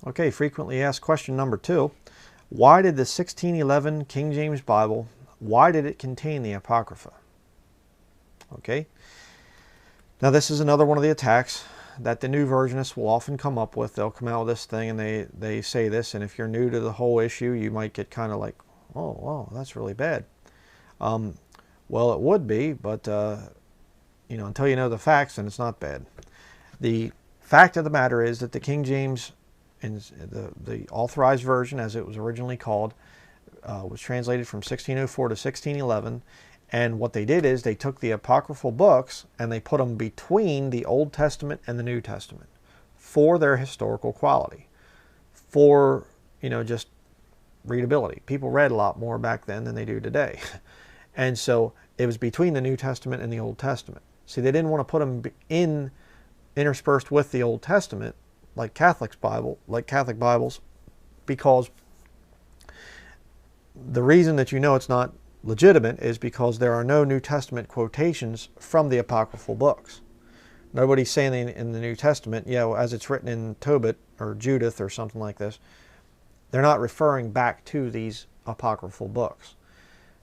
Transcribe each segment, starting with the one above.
Okay, frequently asked question number 2. Why did the 1611 King James Bible, why did it contain the Apocrypha? Okay. Now this is another one of the attacks that the new versionists will often come up with. They'll come out with this thing and they say this, and if you're new to the whole issue, you might get kind of like, oh, wow, that's really bad. Well, it would be, but until you know the facts, then it's not bad. The fact of the matter is that the King James, in the authorized version, as it was originally called, was translated from 1604 to 1611. And what they did is they took the apocryphal books and they put them between the Old Testament and the New Testament for their historical quality, for, just readability. People read a lot more back then than they do today. And so it was between the New Testament and the Old Testament. See, they didn't want to put them interspersed with the Old Testament like Catholic Bibles, because the reason that it's not legitimate is because there are no New Testament quotations from the apocryphal books. Nobody's saying in the New Testament, as it's written in Tobit or Judith or something like this, they're not referring back to these apocryphal books.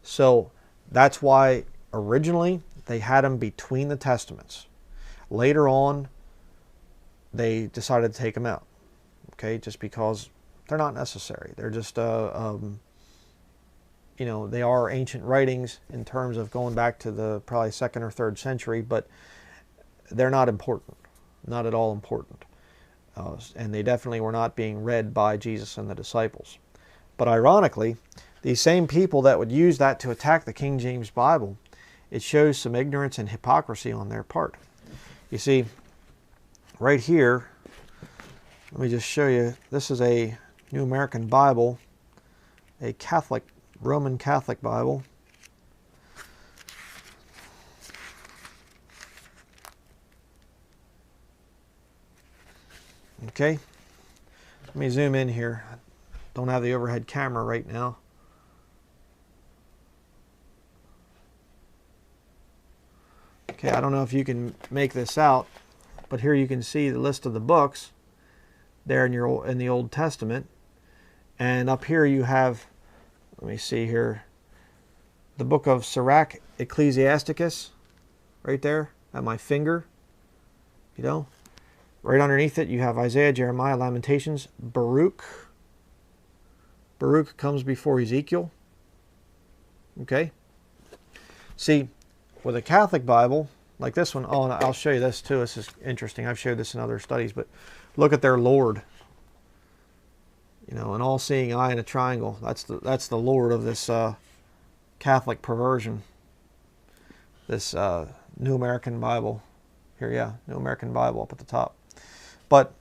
So that's why originally they had them between the testaments. Later on, they decided to take them out, okay, just because they're not necessary. They're just they are ancient writings in terms of going back to the probably 2nd or 3rd century, but they're not important, not at all important. And they definitely were not being read by Jesus and the disciples. But ironically, these same people that would use that to attack the King James Bible, it shows some ignorance and hypocrisy on their part. You see, right here, let me just show you, this is a New American Bible, a Roman Catholic Bible. Okay, let me zoom in here. I don't have the overhead camera right now. Okay, I don't know if you can make this out, but here you can see the list of the books there in the Old Testament, and up here you have, let me see here, the book of Sirach Ecclesiasticus, right there at my finger. Right underneath it you have Isaiah, Jeremiah, Lamentations, Baruch. Baruch comes before Ezekiel. Okay. See, with a Catholic Bible like this one, and I'll show you this too. This is interesting. I've showed this in other studies, but look at their Lord. An all-seeing eye in a triangle. That's the Lord of this Catholic perversion. This New American Bible here, New American Bible up at the top. But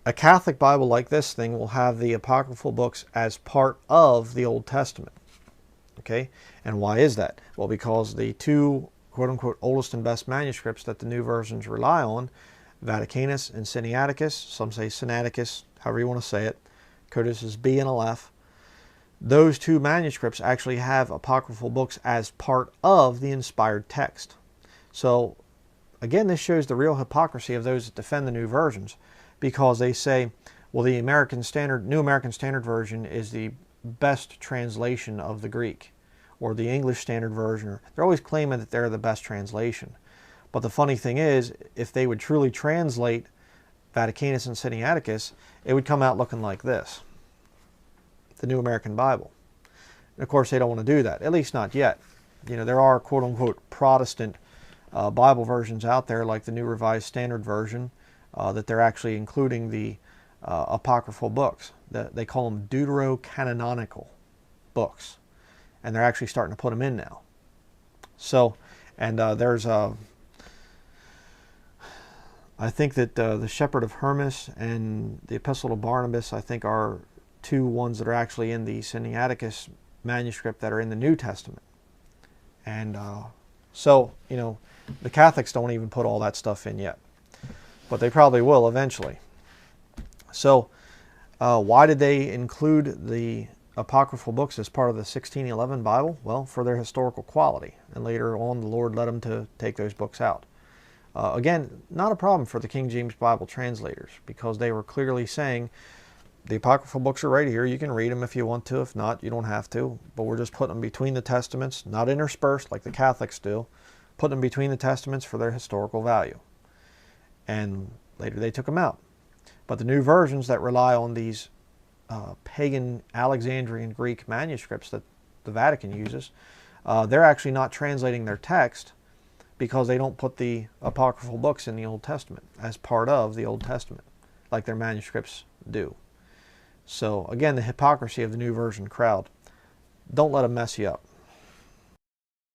a Catholic Bible like this thing will have the apocryphal books as part of the Old Testament. Okay, and why is that? Well, because the two quote-unquote oldest and best manuscripts that the new versions rely on, Vaticanus and Sinaiticus, some say Sinaiticus, however you want to say it, codices B and Aleph, those two manuscripts actually have apocryphal books as part of the inspired text. So, again, this shows the real hypocrisy of those that defend the new versions, because they say, well, the New American Standard Version is the best translation of the Greek, or the English Standard Version. They're always claiming that they're the best translation. But the funny thing is, if they would truly translate Vaticanus and Sinaiticus, it would come out looking like this, the New American Bible. And of course, they don't want to do that, at least not yet. There are quote-unquote Protestant Bible versions out there, like the New Revised Standard Version, that they're actually including the apocryphal books. They call them deuterocanonical books, and they're actually starting to put them in now. So, and there's I think that the Shepherd of Hermas and the Epistle to Barnabas, I think, are two ones that are actually in the Sinaiticus manuscript that are in the New Testament. And so, the Catholics don't even put all that stuff in yet, but they probably will eventually. So, why did they include the apocryphal books as part of the 1611 Bible? Well, for their historical quality, and later on the Lord led them to take those books out. Again, not a problem for the King James Bible translators, because they were clearly saying, the apocryphal books are right here. You can read them if you want to. If not, you don't have to. But we're just putting them between the testaments, not interspersed like the Catholics do. Putting them between the testaments for their historical value. And later they took them out. But the new versions that rely on these pagan Alexandrian Greek manuscripts that the Vatican uses, they're actually not translating their text, because they don't put the apocryphal books in the Old Testament as part of the Old Testament, like their manuscripts do. So again, the hypocrisy of the new version crowd. Don't let them mess you up.